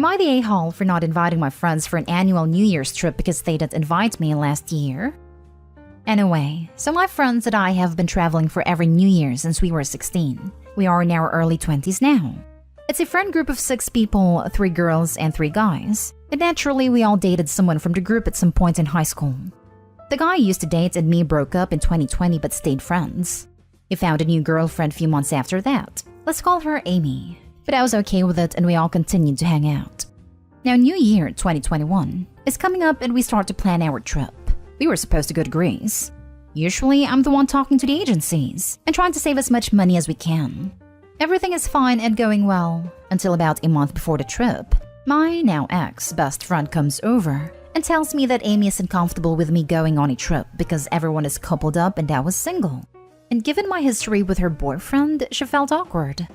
Am I the a-hole for not inviting my friends for an annual New Year's trip because they didn't invite me last year? Anyway, so my friends and I have been traveling for every New Year since we were 16. We are in our early 20s now. It's a friend group of 6 people, 3 girls and 3 guys. And naturally, we all dated someone from the group at some point in high school. The guy I used to date and me broke up in 2020 but stayed friends. He found a new girlfriend a few months after that. Let's call her Amy. But I was okay with it and we all continued to hang out. Now New Year 2021 is coming up and we start to plan our trip. We were supposed to go to Greece. Usually, I'm the one talking to the agencies and trying to save as much money as we can. Everything is fine and going well until about a month before the trip. My now ex best friend comes over and tells me that Amy isn't comfortable with me going on a trip because everyone is coupled up and I was single. And given my history with her boyfriend, she felt awkward.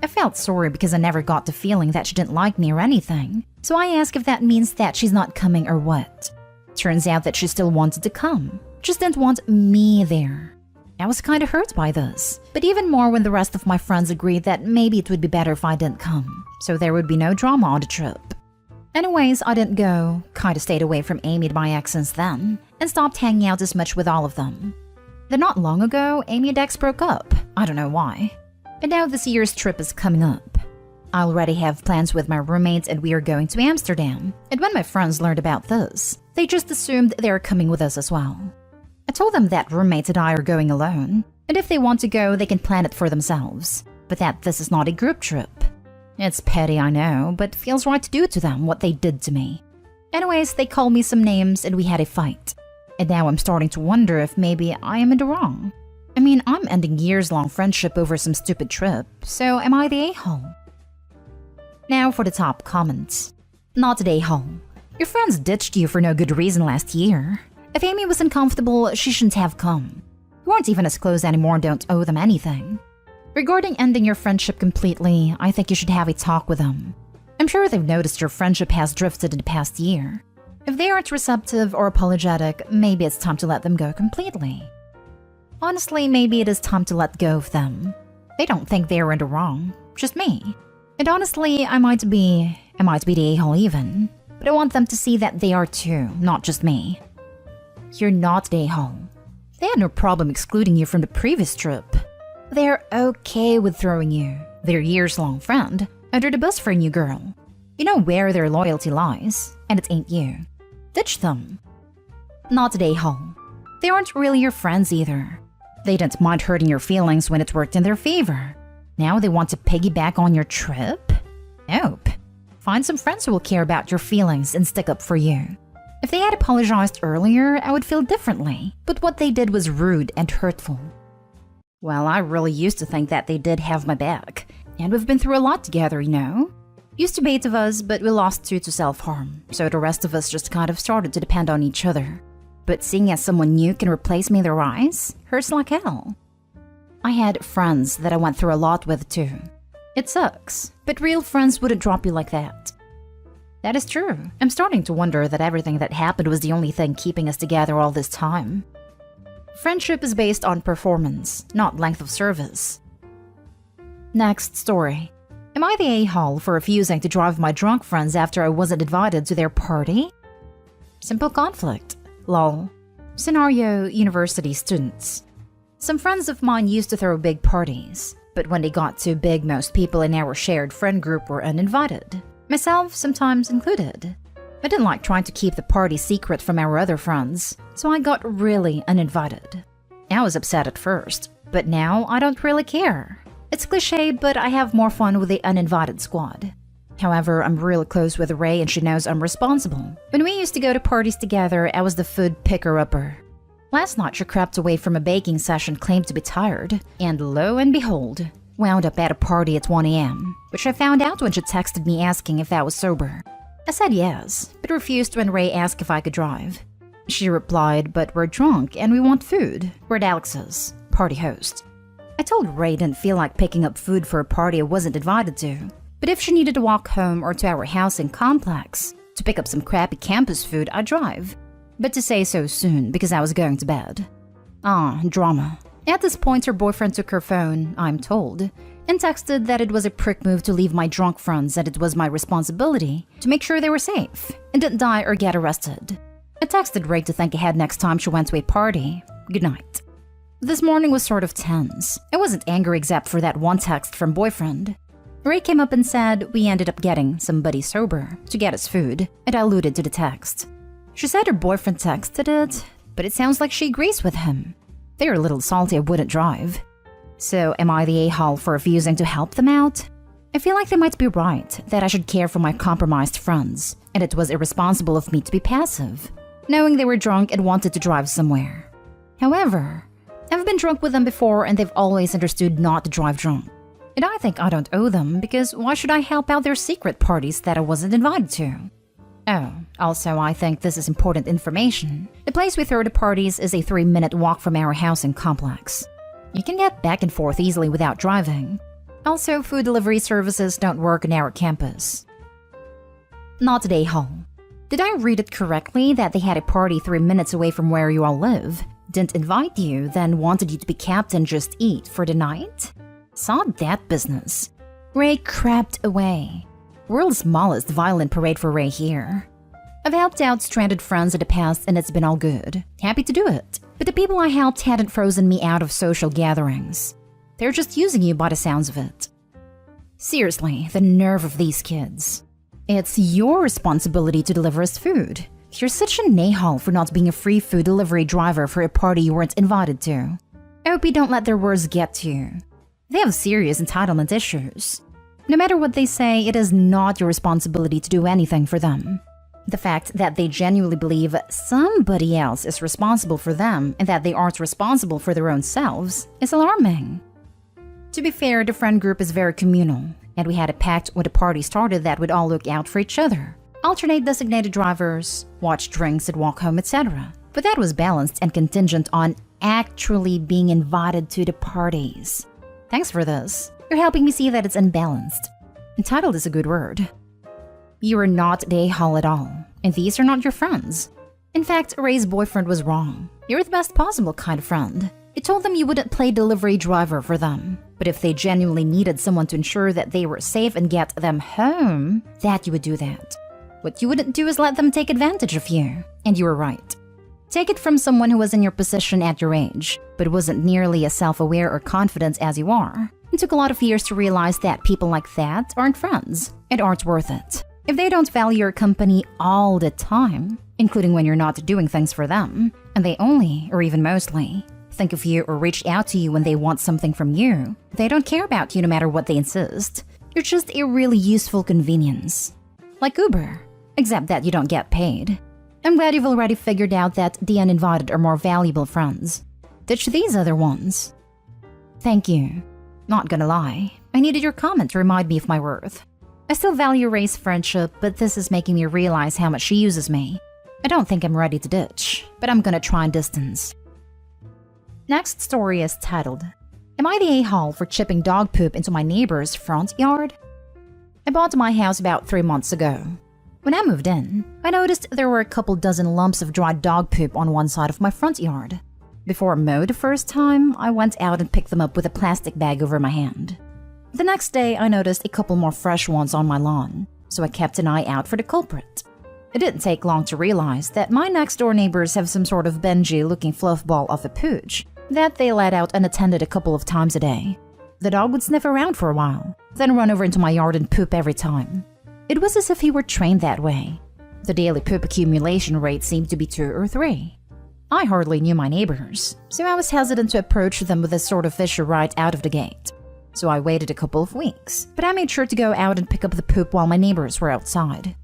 I felt sorry because I never got the feeling that she didn't like me or anything. So I asked if that means that she's not coming or what. Turns out that she still wanted to come, just didn't want me there. I was kind of hurt by this, but even more when the rest of my friends agreed that maybe it would be better if I didn't come, so there would be no drama on the trip. Anyways, I didn't go, kinda stayed away from Amy and my ex since then, and stopped hanging out as much with all of them. Then not long ago, Amy and ex broke up, I don't know why. And now this year's trip is coming up. I already have plans with my roommates and we are going to Amsterdam, and when my friends learned about this, they just assumed they are coming with us as well. I told them that roommates and I are going alone, and if they want to go, they can plan it for themselves, but that this is not a group trip. It's petty, I know, but feels right to do to them what they did to me. Anyways, they called me some names and we had a fight. And now I'm starting to wonder if maybe I am in the wrong. I mean, I'm ending years-long friendship over some stupid trip, so am I the a-hole? Now for the top comments. Not the a-hole. Your friends ditched you for no good reason last year. If Amy was uncomfortable, she shouldn't have come. You aren't even as close anymore and don't owe them anything. Regarding ending your friendship completely, I think you should have a talk with them. I'm sure they've noticed your friendship has drifted in the past year. If they aren't receptive or apologetic, maybe it's time to let them go completely. Honestly, maybe it is time to let go of them. They don't think they are in the wrong, just me. And honestly, I might be the a-hole even, but I want them to see that they are too, not just me. You're not the a-hole. They had no problem excluding you from the previous trip. They're okay with throwing you, their years-long friend, under the bus for a new girl. You know where their loyalty lies, and it ain't you. Ditch them. Not the a-hole. They aren't really your friends either. They didn't mind hurting your feelings when it worked in their favor. Now they want to piggyback on your trip? Nope. Find some friends who will care about your feelings and stick up for you. If they had apologized earlier, I would feel differently, but what they did was rude and hurtful. Well, I really used to think that they did have my back, and we've been through a lot together, you know? Used to be 8 of us, but we lost 2 to self-harm, so the rest of us just kind of started to depend on each other. But seeing as someone new can replace me in their eyes hurts like hell. I had friends that I went through a lot with too. It sucks, but real friends wouldn't drop you like that. That is true. I'm starting to wonder that everything that happened was the only thing keeping us together all this time. Friendship is based on performance, not length of service. Next story. Am I the a-hole for refusing to drive my drunk friends after I wasn't invited to their party? Simple conflict. Lol. Scenario: university students. Some friends of mine used to throw big parties, but when they got too big, most people in our shared friend group were uninvited. Myself sometimes included. I didn't like trying to keep the party secret from our other friends, so I got really uninvited. I was upset at first, but now I don't really care. It's cliché, but I have more fun with the uninvited squad. However, I'm really close with Ray and she knows I'm responsible. When we used to go to parties together, I was the food picker-upper. Last night she crept away from a baking session, claimed to be tired, and lo and behold, wound up at a party at 1 a.m., which I found out when she texted me asking if I was sober. I said yes, but refused when Ray asked if I could drive. She replied, "But we're drunk and we want food. We're at Alex's, party host." I told Ray I didn't feel like picking up food for a party I wasn't invited to, but if she needed to walk home or to our house in Complex to pick up some crappy campus food, I'd drive. But to say so soon because I was going to bed. Drama. At this point, her boyfriend took her phone, I'm told, and texted that it was a prick move to leave my drunk friends and it was my responsibility to make sure they were safe and didn't die or get arrested. I texted Ray to think ahead next time she went to a party. Good night. This morning was sort of tense. I wasn't angry except for that one text from boyfriend. Ray came up and said we ended up getting somebody sober to get us food, and I alluded to the text. She said her boyfriend texted it, but it sounds like she agrees with him. They're a little salty I wouldn't drive. So am I the a-hole for refusing to help them out? I feel like they might be right, that I should care for my compromised friends, and it was irresponsible of me to be passive, knowing they were drunk and wanted to drive somewhere. However, I've been drunk with them before and they've always understood not to drive drunk. And I think I don't owe them because why should I help out their secret parties that I wasn't invited to? Oh, also I think this is important information. The place we throw the parties is a 3-minute walk from our housing complex. You can get back and forth easily without driving. Also, food delivery services don't work on our campus. Not today, Hall. Did I read it correctly that they had a party 3 minutes away from where you all live, didn't invite you, then wanted you to be kept and just eat for the night? Saw that business. Ray crept away. World's smallest violent parade for Ray here. I've helped out stranded friends in the past and it's been all good. Happy to do it. But the people I helped hadn't frozen me out of social gatherings. They're just using you by the sounds of it. Seriously, the nerve of these kids. It's your responsibility to deliver us food. You're such an a-hole for not being a free food delivery driver for a party you weren't invited to. I hope you don't let their words get to you. They have serious entitlement issues. No matter what they say, it is not your responsibility to do anything for them. The fact that they genuinely believe somebody else is responsible for them and that they aren't responsible for their own selves is alarming. To be fair, the friend group is very communal, and we had a pact when the party started that we'd all look out for each other, alternate designated drivers, watch drinks and walk home, etc. But that was balanced and contingent on actually being invited to the parties. Thanks for this. You're helping me see that it's unbalanced. Entitled is a good word. You are not the a-hole at all, and these are not your friends. In fact, Ray's boyfriend was wrong. You're the best possible kind of friend. You told them you wouldn't play delivery driver for them, but if they genuinely needed someone to ensure that they were safe and get them home, that you would do that. What you wouldn't do is let them take advantage of you, and you were right. Take it from someone who was in your position at your age, but wasn't nearly as self-aware or confident as you are. It took a lot of years to realize that people like that aren't friends and aren't worth it. If they don't value your company all the time, including when you're not doing things for them, and they only, or even mostly, think of you or reach out to you when they want something from you, they don't care about you no matter what they insist. You're just a really useful convenience. Like Uber, except that you don't get paid. I'm glad you've already figured out that the uninvited are more valuable friends. Ditch these other ones. Thank you. Not gonna lie, I needed your comment to remind me of my worth. I still value Ray's friendship, but this is making me realize how much she uses me. I don't think I'm ready to ditch, but I'm gonna try and distance. Next story is titled, Am I the a-hole for chipping dog poop into my neighbor's front yard? I bought my house about 3 months ago. When I moved in, I noticed there were a couple dozen lumps of dried dog poop on one side of my front yard. Before I mowed the first time, I went out and picked them up with a plastic bag over my hand. The next day, I noticed a couple more fresh ones on my lawn, so I kept an eye out for the culprit. It didn't take long to realize that my next-door neighbors have some sort of Benji-looking fluff ball of a pooch that they let out unattended a couple of times a day. The dog would sniff around for a while, then run over into my yard and poop every time. It was as if he were trained that way. The daily poop accumulation rate seemed to be 2 or 3. I hardly knew my neighbors, so I was hesitant to approach them with this sort of issue right out of the gate. So I waited a couple of weeks, but I made sure to go out and pick up the poop while my neighbors were outside.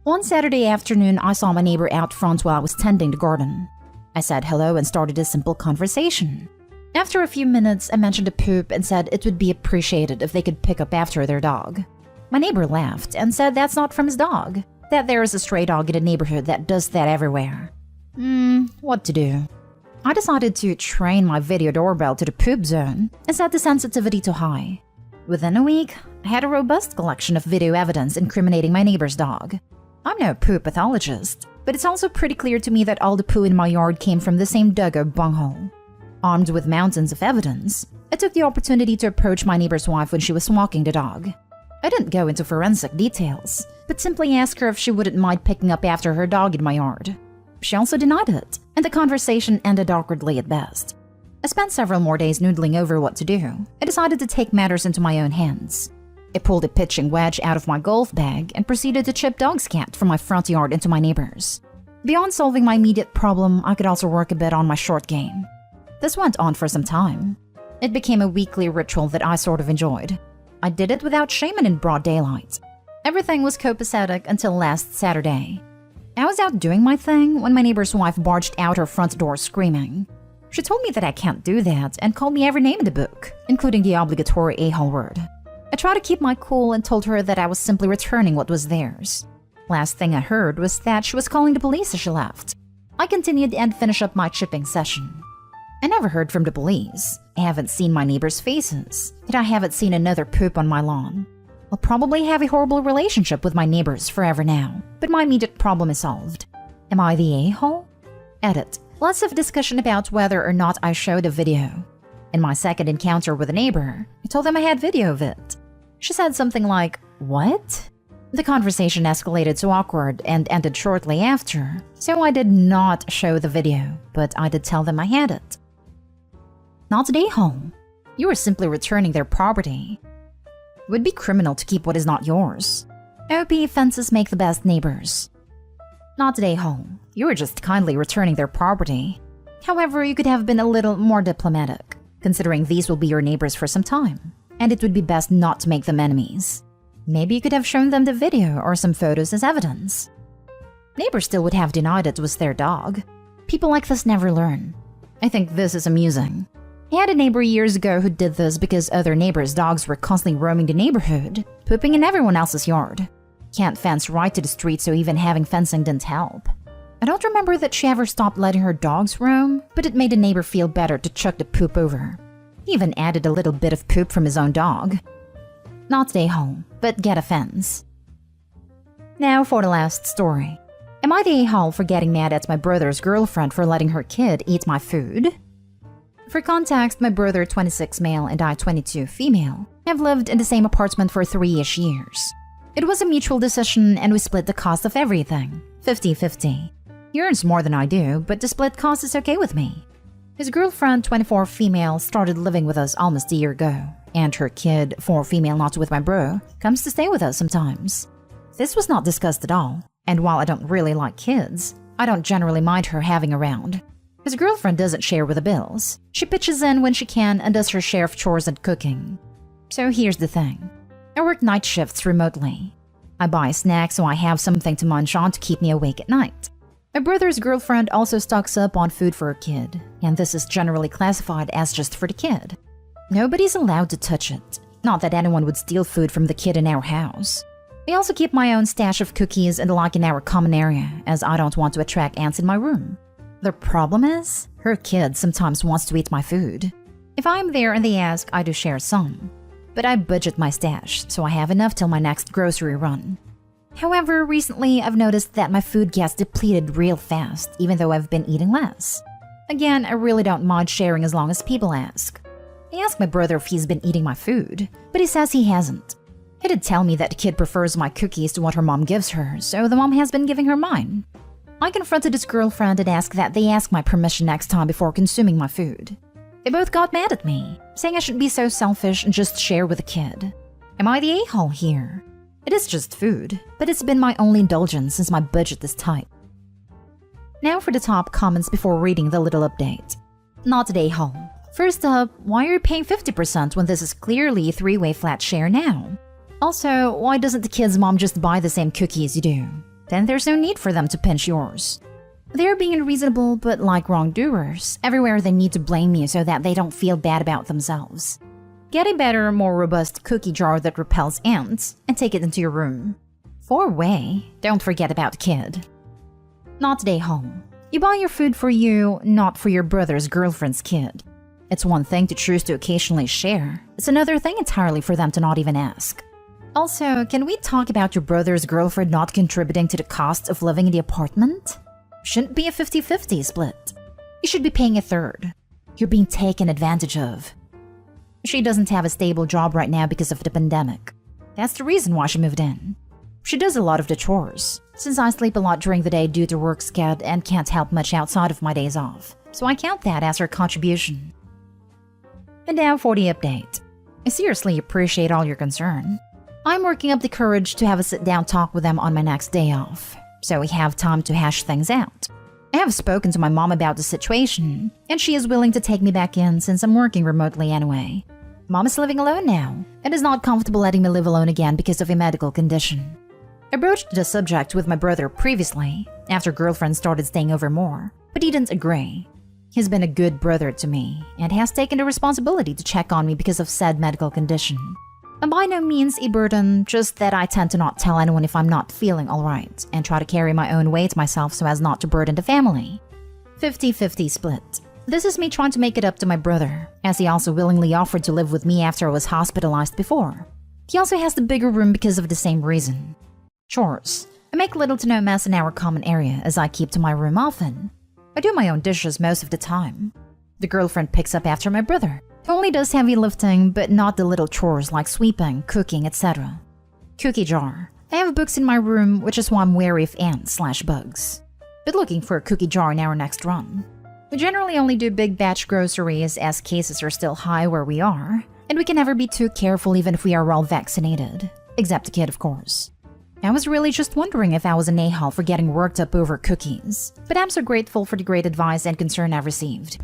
One Saturday afternoon, I saw my neighbor out front while I was tending the garden. I said hello and started a simple conversation. After a few minutes, I mentioned the poop and said it would be appreciated if they could pick up after their dog. My neighbor laughed and said that's not from his dog, that there is a stray dog in the neighborhood that does that everywhere. What to do? I decided to train my video doorbell to the poop zone and set the sensitivity to high. Within a week, I had a robust collection of video evidence incriminating my neighbor's dog. I'm no poop pathologist, but it's also pretty clear to me that all the poo in my yard came from the same duggo bunghole. Armed with mountains of evidence, I took the opportunity to approach my neighbor's wife when she was walking the dog. I didn't go into forensic details, but simply asked her if she wouldn't mind picking up after her dog in my yard. She also denied it, and the conversation ended awkwardly at best. I spent several more days noodling over what to do. I decided to take matters into my own hands. I pulled a pitching wedge out of my golf bag and proceeded to chip dog scat from my front yard into my neighbor's. Beyond solving my immediate problem, I could also work a bit on my short game. This went on for some time. It became a weekly ritual that I sort of enjoyed. I did it without shame and in broad daylight. Everything was copacetic until last Saturday. I was out doing my thing when my neighbor's wife barged out her front door screaming. She told me that I can't do that and called me every name in the book, including the obligatory a-hole word. I tried to keep my cool and told her that I was simply returning what was theirs. Last thing I heard was that she was calling the police as she left. I continued and finished up my chipping session. I never heard from the police. I haven't seen my neighbors' faces, yet I haven't seen another poop on my lawn. I'll probably have a horrible relationship with my neighbors forever now, but my immediate problem is solved. Am I the a-hole? Edit. Lots of discussion about whether or not I showed a video. In my second encounter with a neighbor, I told them I had video of it. She said something like, "What?" The conversation escalated to awkward and ended shortly after, so I did not show the video, but I did tell them I had it. Not the a-hole. You are simply returning their property. It would be criminal to keep what is not yours. OP fences make the best neighbors. Not the a-hole. You are just kindly returning their property. However, you could have been a little more diplomatic, considering these will be your neighbors for some time, and it would be best not to make them enemies. Maybe you could have shown them the video or some photos as evidence. Neighbors still would have denied it was their dog. People like this never learn. I think this is amusing. I had a neighbor years ago who did this because other neighbors' dogs were constantly roaming the neighborhood, pooping in everyone else's yard. Can't fence right to the street, so even having fencing didn't help. I don't remember that she ever stopped letting her dogs roam, but it made the neighbor feel better to chuck the poop over. He even added a little bit of poop from his own dog. Not stay home, but get a fence. Now for the last story. Am I the a-hole for getting mad at my brother's girlfriend for letting her kid eat my food? For context, my brother, 26 male, and I, 22 female, have lived in the same apartment for 3-ish years. It was a mutual decision and we split the cost of everything, 50-50. He earns more than I do, but the split cost is okay with me. His girlfriend, 24 female, started living with us almost a year ago, and her kid, 4 female not with my bro, comes to stay with us sometimes. This was not discussed at all, and while I don't really like kids, I don't generally mind her having around. His girlfriend doesn't share with the bills. She pitches in when she can and does her share of chores and cooking. So here's the thing. I work night shifts remotely. I buy snacks so I have something to munch on to keep me awake at night. My brother's girlfriend also stocks up on food for her kid, and this is generally classified as just for the kid. Nobody's allowed to touch it. Not that anyone would steal food from the kid in our house. I also keep my own stash of cookies and the like in our common area, as I don't want to attract ants in my room. The problem is, her kid sometimes wants to eat my food. If I'm there and they ask, I do share some. But I budget my stash, so I have enough till my next grocery run. However, recently I've noticed that my food gets depleted real fast, even though I've been eating less. Again, I really don't mind sharing as long as people ask. I asked my brother if he's been eating my food, but he says he hasn't. He did tell me that the kid prefers my cookies to what her mom gives her, so the mom has been giving her mine. I confronted his girlfriend and asked that they ask my permission next time before consuming my food. They both got mad at me, saying I shouldn't be so selfish and just share with the kid. Am I the a-hole here? It is just food, but it's been my only indulgence since my budget is tight. Now for the top comments before reading the little update. Not the a-hole. First up, why are you paying 50% when this is clearly a 3-way flat share now? Also, why doesn't the kid's mom just buy the same cookies you do? Then there's no need for them to pinch yours. They're being unreasonable, but like wrongdoers, everywhere they need to blame you so that they don't feel bad about themselves. Get a better, more robust cookie jar that repels ants and take it into your room. 4-way, don't forget about kid. Not the a-hole. You buy your food for you, not for your brother's girlfriend's kid. It's one thing to choose to occasionally share. It's another thing entirely for them to not even ask. Also, can we talk about your brother's girlfriend not contributing to the cost of living in the apartment? Shouldn't be a 50-50 split. You should be paying a third. You're being taken advantage of. She doesn't have a stable job right now because of the pandemic. That's the reason why she moved in. She does a lot of the chores, since I sleep a lot during the day due to work schedule and can't help much outside of my days off, so I count that as her contribution. And now for the update. I seriously appreciate all your concern. I'm working up the courage to have a sit-down talk with them on my next day off, so we have time to hash things out. I have spoken to my mom about the situation, and she is willing to take me back in since I'm working remotely anyway. Mom is living alone now, and is not comfortable letting me live alone again because of a medical condition. I broached the subject with my brother previously, after girlfriend started staying over more, but he didn't agree. He's been a good brother to me, and has taken the responsibility to check on me because of said medical condition. I'm by no means a burden, just that I tend to not tell anyone if I'm not feeling alright, and try to carry my own weight myself so as not to burden the family. 50-50 split. This is me trying to make it up to my brother, as he also willingly offered to live with me after I was hospitalized before. He also has the bigger room because of the same reason. Chores. I make little to no mess in our common area as I keep to my room often. I do my own dishes most of the time. The girlfriend picks up after my brother, who only does heavy lifting but not the little chores like sweeping, cooking, etc. Cookie jar. I have books in my room, which is why I'm wary of ants/bugs. But looking for a cookie jar in our next run. We generally only do big batch groceries as cases are still high where we are, and we can never be too careful even if we are well vaccinated. Except the kid, of course. I was really just wondering if I was an a-hole for getting worked up over cookies, but I'm so grateful for the great advice and concern I've received.